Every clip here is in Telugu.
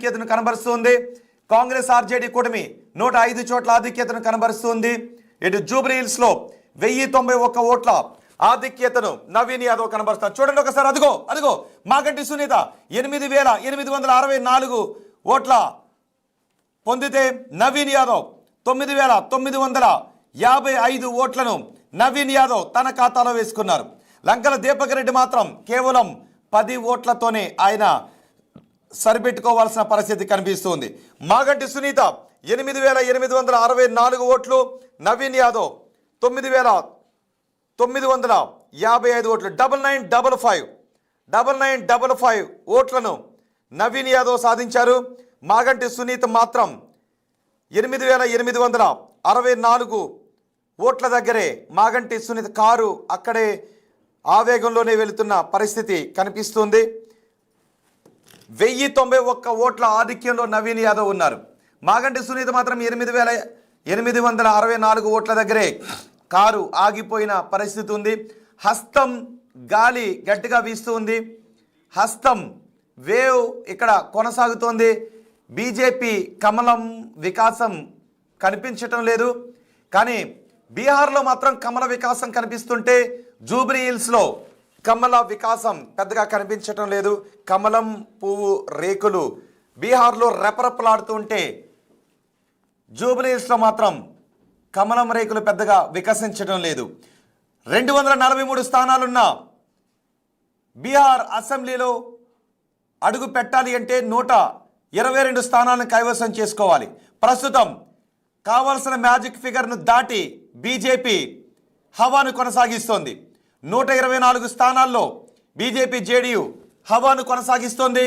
ఆధిక్యతను కనబరుస్తుంది. కాంగ్రెస్ ఆర్జేడీ కూటమి 105 చోట్ల ఆధిక్యతను కనబరుస్తుంది. ఇటు జూబ్లీహిల్స్లో 1091 ఓట్ల ఆధిక్యతను నవీన్ యాదవ్ కనబరుస్తారు. చూడండి ఒకసారి, అదిగో మాగంటి సునీత 8864 ఓట్ల పొందితే నవీన్ యాదవ్ 9955 ఓట్లను నవీన్ యాదవ్ తన ఖాతాలో వేసుకున్నారు. లంకల దీపక్ రెడ్డి మాత్రం కేవలం 10 ఓట్లతోనే ఆయన సరిపెట్టుకోవాల్సిన పరిస్థితి కనిపిస్తుంది. మాగంటి సునీత 8864 ఓట్లు, నవీన్ యాదవ్ 9955 ఓట్లు. 9955 ఓట్లను నవీన్ యాదవ్ సాధించారు. మాగంటి సునీత మాత్రం 8864 ఓట్ల దగ్గరే మాగంటి సునీత కారు అక్కడే ఆవేగంలోనే వెళుతున్న పరిస్థితి కనిపిస్తుంది. 1091 ఓట్ల ఆధిక్యంలో నవీన్ యాదవ్ ఉన్నారు. మాగంటి సునీత మాత్రం 8864 ఓట్ల దగ్గరే కారు ఆగిపోయిన పరిస్థితి ఉంది. హస్తం గాలి గట్టిగా వీస్తూ ఉంది. హస్తం వేవ్ ఇక్కడ కొనసాగుతోంది. బీజేపీ కమలం వికాసం కనిపించటం లేదు. కానీ బీహార్లో మాత్రం కమల వికాసం కనిపిస్తుంటే జూబ్లీహిల్స్లో కమల వికాసం పెద్దగా కనిపించటం లేదు. కమలం పువ్వు రేకులు బీహార్లో రెపరెపలాడుతుంటే జూబ్లీహిల్స్లో మాత్రం కమలం రేకులు పెద్దగా వికసించడం లేదు. 243 స్థానాలున్న బీహార్ అసెంబ్లీలో అడుగు పెట్టాలి అంటే 122 స్థానాలను కైవసం చేసుకోవాలి. ప్రస్తుతం కావాల్సిన మ్యాజిక్ ఫిగర్ను దాటి బీజేపీ హవాను కొనసాగిస్తోంది. 124 స్థానాల్లో బీజేపీ జేడీయూ హవాను కొనసాగిస్తోంది.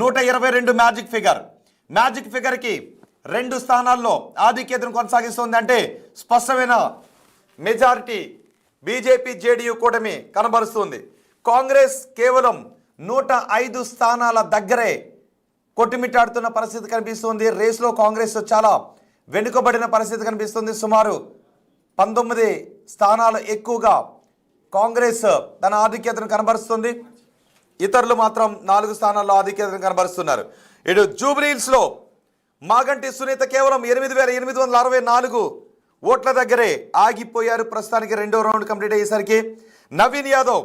122 మ్యాజిక్ ఫిగర్కి 2 స్థానాల్లో ఆధిక్యతను కొనసాగిస్తోంది. అంటే స్పష్టమైన మెజారిటీ బీజేపీ జేడీయూ కూటమి కనబరుస్తుంది. కాంగ్రెస్ కేవలం 105 స్థానాల దగ్గరే కొట్టుమిట్టాడుతున్న పరిస్థితి కనిపిస్తుంది. రేస్లో కాంగ్రెస్ చాలా వెనుకబడిన పరిస్థితి కనిపిస్తుంది. సుమారు 19 స్థానాలు ఎక్కువగా కాంగ్రెస్ తన ఆధిక్యతను కనబరుస్తుంది. ఇతరులు మాత్రం 4 స్థానాల్లో ఆధిక్యతను కనబరుస్తున్నారు. ఇటు జూబ్లీహిల్స్లో మాగంటి సునీత కేవలం 8864 ఓట్ల దగ్గరే ఆగిపోయారు. ప్రస్తుతానికి రెండో రౌండ్ కంప్లీట్ అయ్యేసరికి నవీన్ యాదవ్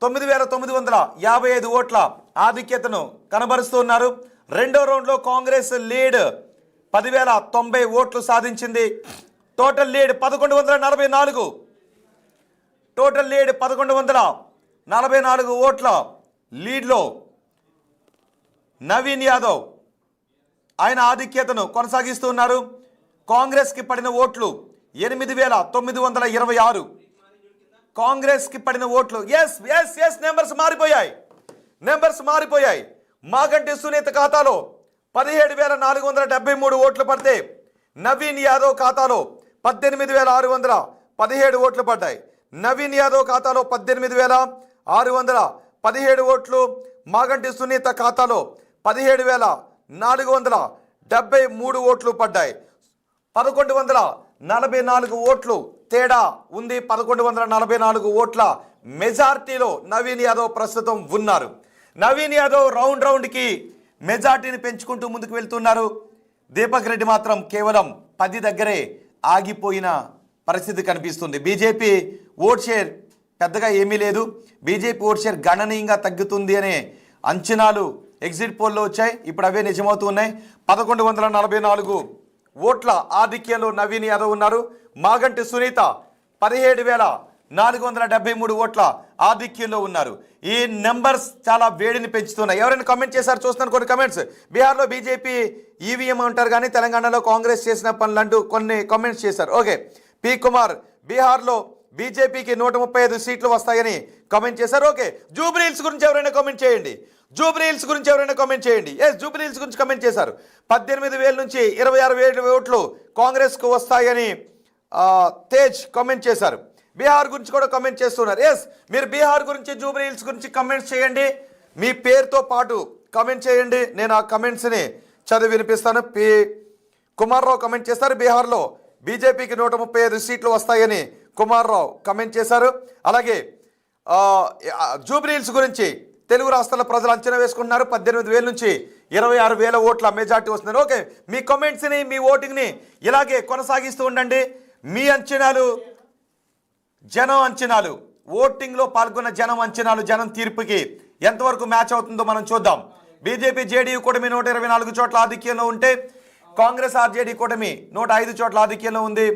9955 ఓట్ల ఆధిక్యతను కనబరుస్తున్నారు. రెండో రౌండ్లో కాంగ్రెస్ లీడ్ 10,090 ఓట్లు సాధించింది. టోటల్ లీడ్ 1144 ఓట్ల లీడ్లో నవీన్ యాదవ్ ఆయన ఆధిక్యతను కొనసాగిస్తున్నారు. కాంగ్రెస్కి పడిన ఓట్లు 8926. కాంగ్రెస్కి పడిన ఓట్లు నెంబర్స్ మారిపోయాయి. మాగంటి సునీత ఖాతాలో 17,473 ఓట్లు పడితే నవీన్ యాదవ్ ఖాతాలో 18,617 ఓట్లు పడ్డాయి. నవీన్ యాదవ్ ఖాతాలో 18,617 ఓట్లు, మాగంటి సునీత ఖాతాలో 17,473 ఓట్లు పడ్డాయి. 1144 ఓట్లు తేడా ఉంది. 1144 ఓట్ల మెజార్టీలో నవీన్ యాదవ్ ప్రస్తుతం ఉన్నారు. నవీన్ యాదవ్ రౌండ్కి మెజార్టీని పెంచుకుంటూ ముందుకు వెళ్తున్నారు. దీపక్ రెడ్డి మాత్రం కేవలం 10 దగ్గరే ఆగిపోయిన పరిస్థితి కనిపిస్తుంది. బీజేపీ ఓట్ షేర్ పెద్దగా ఏమీ లేదు. బీజేపీ ఓట్ షేర్ గణనీయంగా తగ్గుతుంది అనే అంచనాలు ఎగ్జిట్ పోల్లో వచ్చాయి. ఇప్పుడు అవే నిజమవుతున్నాయి. 1144 ఓట్ల ఆధిక్యంలో నవీన్ యాదవ్ ఉన్నారు. మాగంటి సునీత 17,473 ఓట్ల ఆధిక్యంలో ఉన్నారు. ఈ నెంబర్స్ చాలా వేడిని పెంచుతున్నాయి. ఎవరైనా కామెంట్ చేశారు చూస్తున్నాను కొన్ని కామెంట్స్. బీహార్లో బీజేపీ ఈవీఎం అంటారు కానీ తెలంగాణలో కాంగ్రెస్ చేసిన పనులంటూ కొన్ని కామెంట్స్ చేశారు. ఓకే, పి కుమార్ బీహార్లో బీజేపీకి 135 సీట్లు వస్తాయని కామెంట్ చేశారు. ఓకే, జూబ్లీహిల్స్ గురించి ఎవరైనా కామెంట్ చేయండి. జూబ్లీహిల్స్ గురించి కామెంట్ చేశారు. 18,000 నుంచి 26,000 ఓట్లు కాంగ్రెస్కు వస్తాయని తేజ్ కామెంట్ చేశారు. బీహార్ గురించి కూడా కామెంట్ చేస్తున్నారు. మీరు బీహార్ గురించి జూబ్లీహిల్స్ గురించి కామెంట్స్ చేయండి. మీ పేరుతో పాటు కామెంట్ చేయండి. నేను ఆ కామెంట్స్ని చదివి వినిపిస్తాను. పి కుమార్రావు కామెంట్ చేస్తారు. బీహార్లో బీజేపీకి 135 సీట్లు వస్తాయని కుమార్రావు కామెంట్ చేశారు. అలాగే జూబ్లీహిల్స్ గురించి తెలుగు రాష్ట్రాల ప్రజలు అంచనా వేసుకుంటున్నారు 18,000 నుంచి 26,000 ఓట్ల మెజార్టీ వస్తున్నారు. ఓకే, మీ కామెంట్స్ని మీ ఓటింగ్ని ఇలాగే కొనసాగిస్తూ ఉండండి. మీ అంచనాలు, జనం అంచనాలు, ఓటింగ్లో పాల్గొన్న జనం అంచనాలు, జనం తీర్పుకి ఎంతవరకు మ్యాచ్ అవుతుందో మనం చూద్దాం. బీజేపీ జేడీయూ కూటమి 124 చోట్ల ఆధిక్యంలో ఉంటే కాంగ్రెస్ ఆర్జేడీ కూటమి 105 చోట్ల ఆధిక్యంలో ఉంది.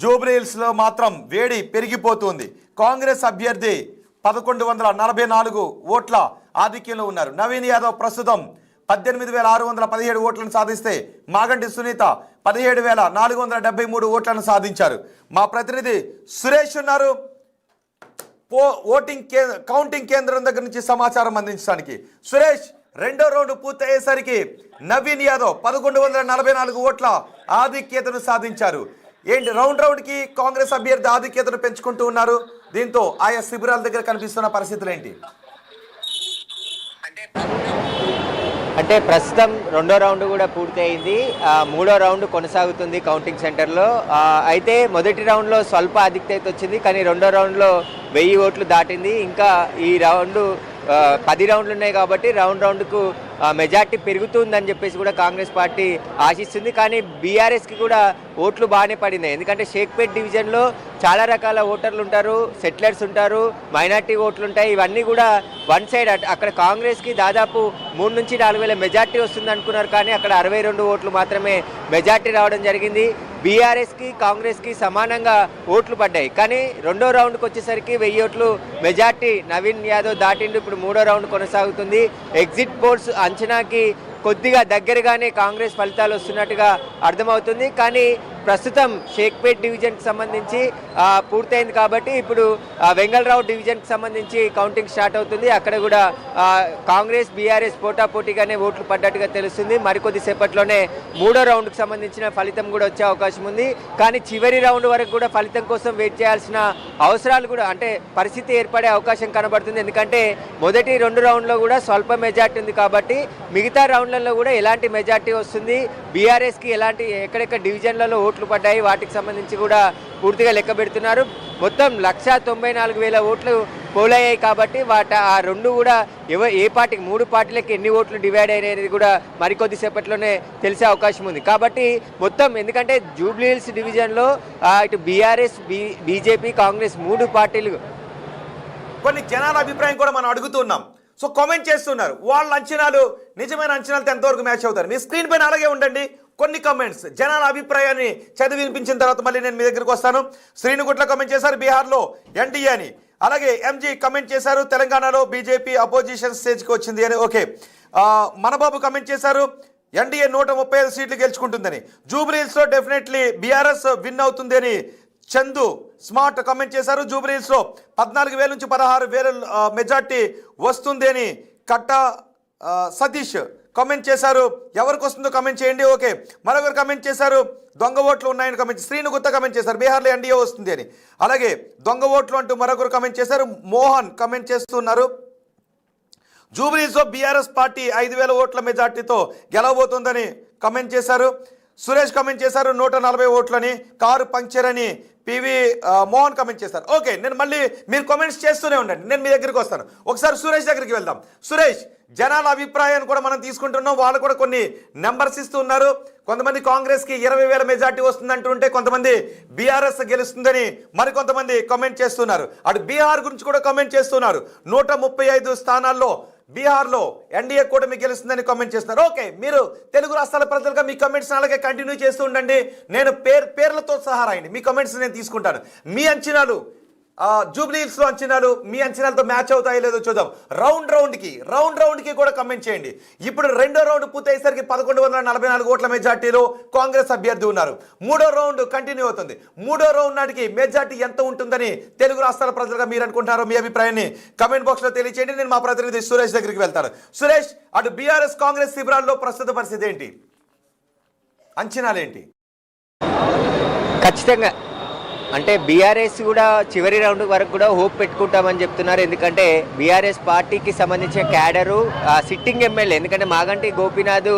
జూబ్లీహిల్స్లో మాత్రం వేడి పెరిగిపోతుంది. కాంగ్రెస్ అభ్యర్థి 1144 ఓట్ల ఆధిక్యంలో ఉన్నారు. నవీన్ యాదవ్ ప్రస్తుతం 18,617 ఓట్లను సాధిస్తే మాగంటి సునీత 17,473 ఓట్లను సాధించారు. మా ప్రతినిధి సురేష్ ఉన్నారు కౌంటింగ్ కేంద్రం దగ్గర నుంచి సమాచారం అందించడానికి. సురేష్, రెండో రౌండ్ పూర్తయ్యేసరికి నవీన్ యాదవ్ 1144 ఓట్ల ఆధిక్యతను సాధించారు. ఏంటి రౌండ్కి కాంగ్రెస్ అభ్యర్థి ఆధిక్యతను పెంచుకుంటూ ఉన్నారు. దీంతో ఆయా శిబిరాల దగ్గర కనిపిస్తున్న పరిస్థితులు ఏంటి? అంటే ప్రస్తుతం రెండో రౌండ్ కూడా పూర్తి అయింది. మూడో రౌండ్ కొనసాగుతుంది కౌంటింగ్ సెంటర్లో. అయితే మొదటి రౌండ్లో స్వల్ప ఆధిక్యత వచ్చింది, కానీ రెండో రౌండ్లో 1000 ఓట్లు దాటింది. ఇంకా ఈ రౌండ్ 10 రౌండ్లు ఉన్నాయి కాబట్టి రౌండ్కు మెజార్టీ పెరుగుతుందని చెప్పేసి కూడా కాంగ్రెస్ పార్టీ ఆశిస్తుంది. కానీ బీఆర్ఎస్కి కూడా ఓట్లు బాగానే పడినాయి. ఎందుకంటే షేక్పేట్ డివిజన్లో చాలా రకాల ఓటర్లు ఉంటారు, సెటిలర్స్ ఉంటారు, మైనార్టీ ఓట్లు ఉంటాయి. ఇవన్నీ కూడా వన్ సైడ్. అక్కడ కాంగ్రెస్కి దాదాపు 3 నుంచి 4 వేల మెజార్టీ వస్తుంది అనుకున్నారు, కానీ అక్కడ 62 ఓట్లు మాత్రమే మెజార్టీ రావడం జరిగింది. బీఆర్ఎస్కి కాంగ్రెస్కి సమానంగా ఓట్లు పడ్డాయి. కానీ రెండో రౌండ్కి వచ్చేసరికి 1000 ఓట్లు మెజార్టీ నవీన్ యాదవ్ దాటిండు. ఇప్పుడు మూడో రౌండ్ కొనసాగుతుంది. ఎగ్జిట్ పోల్స్ అంచనాకి కొద్దిగా దగ్గరగానే కాంగ్రెస్ ఫలితాలు వస్తున్నట్టుగా అర్థమవుతుంది. కానీ ప్రస్తుతం షేక్పేట్ డివిజన్కి సంబంధించి పూర్తయింది కాబట్టి ఇప్పుడు వెంగళరావు డివిజన్కి సంబంధించి కౌంటింగ్ స్టార్ట్ అవుతుంది. అక్కడ కూడా కాంగ్రెస్ బీఆర్ఎస్ పోటాపోటీగానే ఓట్లు పడ్డట్టుగా తెలుస్తుంది. మరికొద్ది సేపట్లోనే మూడో రౌండ్కి సంబంధించిన ఫలితం కూడా వచ్చే అవకాశం ఉంది. కానీ చివరి రౌండ్ వరకు కూడా ఫలితం కోసం వెయిట్ చేయాల్సిన అవసరాలు కూడా, అంటే పరిస్థితి ఏర్పడే అవకాశం కనబడుతుంది. ఎందుకంటే మొదటి 2 రౌండ్లో కూడా స్వల్ప మెజార్టీ ఉంది కాబట్టి మిగతా రౌండ్లలో కూడా ఎలాంటి మెజార్టీ వస్తుంది, బీఆర్ఎస్కి ఎలాంటి ఎక్కడెక్కడ డివిజన్లలో ఓట్లు పడ్డాయి వాటికి సంబంధించి కూడా పూర్తిగా లెక్క పెడుతున్నారు. మొత్తం 194,000 ఓట్లు పోలయ్యాయి కాబట్టి ఆ రెండు కూడా ఏ పార్టీకి 3 పార్టీలకి ఎన్ని ఓట్లు డివైడ్ అయినది కూడా మరికొద్ది సేపట్లోనే తెలిసే అవకాశం ఉంది. కాబట్టి మొత్తం ఎందుకంటే జూబ్లీహిల్స్ డివిజన్లో ఇటు బీఆర్ఎస్, బీజేపీ, కాంగ్రెస్ 3 పార్టీలు కొన్ని జనాల అభిప్రాయం కూడా మనం అడుగుతున్నాం. సో కామెంట్ చేస్తున్నారు, వాళ్ళ అంచనాలు నిజమైన అంచనాలతో ఎంతవరకు మ్యాచ్ అవుతారు. మీ స్క్రీన్ పైన అలాగే ఉండండి. కొన్ని కామెంట్స్ జనాల అభిప్రాయాన్ని చదివి వినిపించిన తర్వాత మళ్ళీ నేను మీ దగ్గరికి వస్తాను. శ్రీనుగుట్ల కామెంట్ చేశారు బీహార్లో ఎన్డీఏ అని. అలాగే ఎంజీ కమెంట్ చేశారు తెలంగాణలో బీజేపీ అపోజిషన్ స్టేజ్కి వచ్చింది అని. ఓకే, మనబాబు కమెంట్ చేశారు ఎన్డీఏ 135 సీట్లు గెలుచుకుంటుందని. జూబ్లీహిల్స్లో డెఫినెట్లీ బీఆర్ఎస్ విన్ అవుతుంది అని చందు స్మార్ట్ కమెంట్ చేశారు. జూబ్లీహిల్స్లో 14,000 నుంచి 16,000 మెజార్టీ వస్తుంది అని కట్ట సతీష్ కామెంట్ చేశారు. ఎవరికి వస్తుందో కమెంట్ చేయండి. ఓకే, మరొకరు కమెంట్ చేశారు దొంగ ఓట్లు ఉన్నాయని కమెంట్. శ్రీను గుత్త కమెంట్ చేశారు బీహార్లో ఎన్డీఏ వస్తుంది అని. అలాగే దొంగ ఓట్లు అంటూ మరొకరు కమెంట్ చేశారు. మోహన్ కమెంట్ చేస్తున్నారు జూబ్లీహిల్స్లో బీఆర్ఎస్ పార్టీ 5,000 ఓట్ల మెజార్టీతో గెలవబోతుందని కమెంట్ చేశారు. సురేష్ కమెంట్ చేశారు 140 ఓట్లని. కారు పంక్చర్ అని పివి మోహన్ కమెంట్ చేశారు. ఓకే, నేను మళ్ళీ మీరు కామెంట్స్ చేస్తూనే ఉండండి, నేను మీ దగ్గరికి వస్తాను. ఒకసారి సురేష్ దగ్గరికి వెళ్దాం. సురేష్, జనాల అభిప్రాయాన్ని కూడా మనం తీసుకుంటున్నాం. వాళ్ళు కూడా కొన్ని నెంబర్స్ ఇస్తున్నారు. కొంతమంది కాంగ్రెస్కి 20,000 మెజార్టీ వస్తుంది అంటుంటే, కొంతమంది బీఆర్ఎస్ గెలుస్తుందని మరికొంతమంది కామెంట్ చేస్తున్నారు. అటు బీహార్ గురించి కూడా కామెంట్ చేస్తున్నారు. 135 స్థానాల్లో బీహార్లో ఎన్డీఏ కూటమి గెలుస్తుందని కామెంట్ చేస్తున్నారు. ఓకే, మీరు తెలుగు రాష్ట్రాల ప్రజలుగా మీ కామెంట్స్ అలాగే కంటిన్యూ చేస్తూ ఉండండి. నేను పేర్లతో సహా రాయండి, మీ కామెంట్స్ నేను తీసుకుంటాను. మీ అంచనాలు జూబ్లీహిల్స్లో అంచనాలు మీ అంచనాలతో మ్యాచ్ అవుతాయో లేదో చూద్దాం. రౌండ్కి కూడా కమెంట్ చేయండి. ఇప్పుడు రెండో రౌండ్ పూర్తయ్యేసరికి 1144 ఓట్ల మెజార్టీలో కాంగ్రెస్ అభ్యర్థి ఉన్నారు. మూడో రౌండ్ కంటిన్యూ అవుతుంది. మూడో రౌండ్ నాటికి మెజార్టీ ఎంత ఉంటుందని తెలుగు రాష్ట్రాల ప్రజలుగా మీరు అనుకుంటున్నారో మీ అభిప్రాయాన్ని కమెంట్ బాక్స్లో తెలియచేయండి. నేను మా ప్రతినిధి సురేష్ దగ్గరికి వెళ్తాను. సురేష్, అటు బీఆర్ఎస్ కాంగ్రెస్ శిబిరాల్లో ప్రస్తుత పరిస్థితి ఏంటి, అంచనాలేంటి? ఖచ్చితంగా అంటే బీఆర్ఎస్ కూడా చివరి రౌండ్ వరకు కూడా హోప్ పెట్టుకుంటామని చెప్తున్నారు. ఎందుకంటే బీఆర్ఎస్ పార్టీకి సంబంధించిన క్యాడరు సిట్టింగ్ ఎమ్మెల్యే, ఎందుకంటే మాగంటి గోపీనాథ్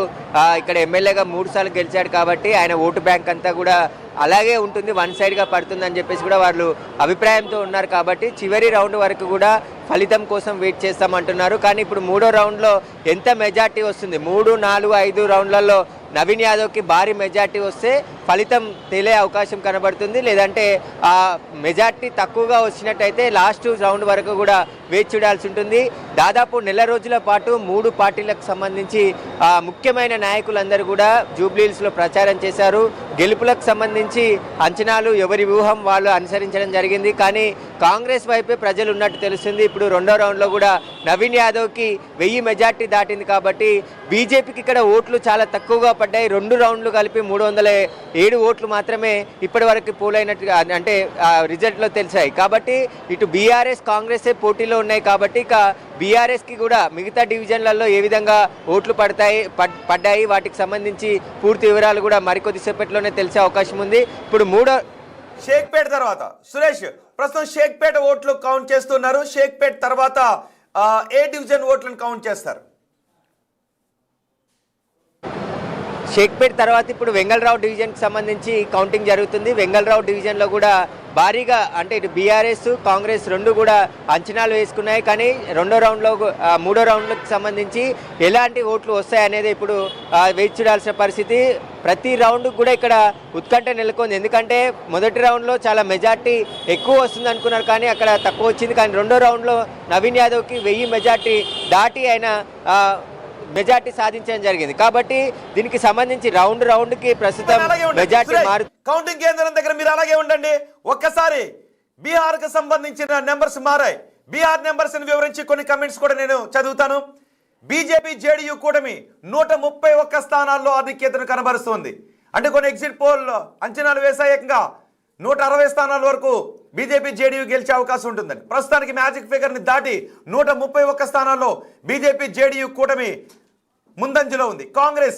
ఇక్కడ ఎమ్మెల్యేగా 3 సార్లు గెలిచాడు కాబట్టి ఆయన ఓటు బ్యాంక్ అంతా కూడా అలాగే ఉంటుంది, వన్ సైడ్గా పడుతుందని చెప్పేసి కూడా వాళ్ళు అభిప్రాయంతో ఉన్నారు. కాబట్టి చివరి రౌండ్ వరకు కూడా ఫలితం కోసం వెయిట్ చేస్తామంటున్నారు. కానీ ఇప్పుడు మూడో రౌండ్లో ఎంత మెజార్టీ వస్తుంది, 3, 4, 5 రౌండ్లలో నవీన్ యాదవ్కి భారీ మెజార్టీ వస్తే ఫలితం తేలే అవకాశం కనబడుతుంది. లేదంటే ఆ మెజార్టీ తక్కువగా వచ్చినట్టయితే లాస్ట్ రౌండ్ వరకు కూడా వేచి చూడాల్సి ఉంటుంది. దాదాపు నెల రోజుల పాటు 3 పార్టీలకు సంబంధించి ముఖ్యమైన నాయకులందరూ కూడా జూబ్లీహిల్స్లో ప్రచారం చేశారు. గెలుపులకు సంబంధించి అంచనాలు ఎవరి వ్యూహం వాళ్ళు అనుసరించడం జరిగింది. కానీ కాంగ్రెస్ వైపే ప్రజలు ఉన్నట్టు తెలుస్తుంది. ఇప్పుడు రెండో రౌండ్లో కూడా నవీన్ యాదవ్కి 1000 మెజార్టీ దాటింది కాబట్టి బీజేపీకి ఇక్కడ ఓట్లు చాలా తక్కువగా పడ్డాయి. 2 రౌండ్లు కలిపి 307 ఓట్లు మాత్రమే ఇప్పటి వరకు పోలైనట్టుగా అంటే రిజల్ట్లో తెలిసాయి. కాబట్టి ఇటు బీఆర్ఎస్ కాంగ్రెసే పోటీలో ఉన్నాయి. కాబట్టి ఇక బీఆర్ఎస్కి కూడా మిగతా డివిజన్లలో ఏ విధంగా ఓట్లు పడ్డాయి వాటికి సంబంధించి పూర్తి వివరాలు కూడా మరికొద్దిసేపట్లోనే తెలిసే అవకాశం ఉంది. ఇప్పుడు షేక్పేట తర్వాత సురేష్ ప్రస్తుతం షేక్పేట ఓట్లు కౌంట్ చేస్తున్నారు. షేక్పేట తర్వాత ఏ డివిజన్ ఓట్లను కౌంట్ చేస్తారు? షేక్పేట్ తర్వాత ఇప్పుడు వెంగళరావు డివిజన్కి సంబంధించి కౌంటింగ్ జరుగుతుంది. వెంగళరావు డివిజన్లో కూడా భారీగా అంటే ఇటు బీఆర్ఎస్ కాంగ్రెస్ 2 కూడా అంచనాలు వేసుకున్నాయి. కానీ మూడో రౌండ్లకు సంబంధించి ఎలాంటి ఓట్లు వస్తాయనేది ఇప్పుడు వేచి చూడాల్సిన పరిస్థితి. ప్రతి రౌండ్ కూడా ఇక్కడ ఉత్కంఠ నెలకొంది. ఎందుకంటే మొదటి రౌండ్లో చాలా మెజార్టీ ఎక్కువ వస్తుంది అనుకున్నారు, కానీ అక్కడ తక్కువ వచ్చింది. కానీ రెండో రౌండ్లో నవీన్ యాదవ్కి 1000 మెజార్టీ దాటి ఆయన మెజార్టీ సాధించడం జరిగింది. కాబట్టి దీనికి సంబంధించి రౌండ్కి ప్రస్తుతం మెజార్టీ కౌంటింగ్ కేంద్రం దగ్గర మీరు అలాగే ఉండండి. ఒక్కసారి బీహార్ కు సంబంధించిన నెంబర్స్ మారాయి. బీహార్ నెంబర్స్ వివరించి కొన్ని కమెంట్స్ కూడా నేను చదువుతాను. బీజేపీ జేడీయూ కూటమి 131 స్థానాల్లో ఆధిక్యతను కనబరుస్తోంది. అంటే కొన్ని ఎగ్జిట్ పోల్ అంచనాలు వేసాయంగా 160 స్థానాల వరకు బీజేపీ జేడీయూ గెలిచే అవకాశం ఉంటుందని. ప్రస్తుతానికి మ్యాజిక్ ఫిగర్ ని దాటి 131 స్థానాల్లో బీజేపీ జేడీయూ కూటమి ముందంజలో ఉంది. కాంగ్రెస్